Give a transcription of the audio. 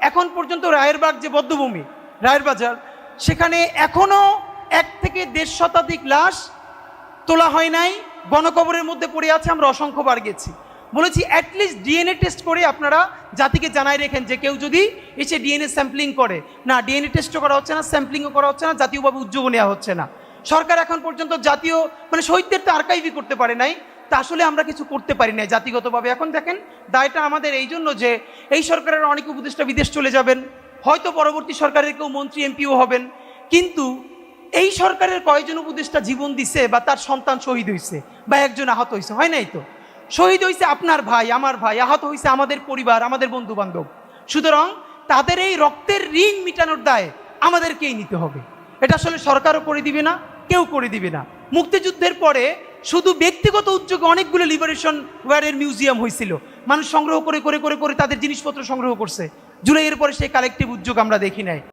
এখন পর্যন্ত রায়েরবাগ যে বদ্ধভূমি রায়ের বাজার, সেখানে এখনো 1 থেকে 1.5 শতাধিক লাশ তোলা হয় নাই, গণকবরের মধ্যে পড়ে আছে। আমরা অসংখ্যবার গেছি, বলেছি অ্যাটলিস্ট ডিএনএ টেস্ট করে আপনারা জাতিকে জানাই রেখেন যে কেউ যদি এসে ডিএনএ স্যাম্পলিং করে। না, ডিএনএ টেস্টও করা হচ্ছে না, স্যাম্পলিংও করা হচ্ছে না, জাতীয়ভাবে উদ্যোগও নেওয়া হচ্ছে না। সরকার এখন পর্যন্ত জাতীয় শহীদদের তো আর্কাইভই করতে পারে নাই। তা আসলে আমরা কিছু করতে পারি না জাতিগতভাবে। এখন দেখেন দায়টা আমাদের এই জন্য যে এই সরকারের অনেক উপদেষ্টা বিদেশ চলে যাবেন, হয়তো পরবর্তী সরকারের কেউ মন্ত্রী এমপিও হবেন, কিন্তু এই সরকারের কয়েকজন উপদেষ্টা জীবন দিছে বা তার সন্তান শহীদ হয়েছে বা একজন আহত হয়েছে? হয় নাই তো। শহীদ হয়েছে আপনার ভাই, আমার ভাই, আহত হয়েছে আমাদের পরিবার, আমাদের বন্ধু বান্ধব। সুতরাং তাদের এই রক্তের ঋণ মিটানোর দায় আমাদেরকেই নিতে হবে। এটা আসলে সরকারও করে দিবে না, কেউ করে দিবে না। মুক্তিযুদ্ধের পরে শুধু ব্যক্তিগত উদ্যোগে অনেকগুলো লিবারেশন ওয়ারের মিউজিয়াম হয়েছিল, মানুষ সংগ্রহ করে করে করে করে তাদের জিনিসপত্র সংগ্রহ করছে। জুলাইয়ের পরে সেই কালেকটিভ উদ্যোগ আমরা দেখি নাই।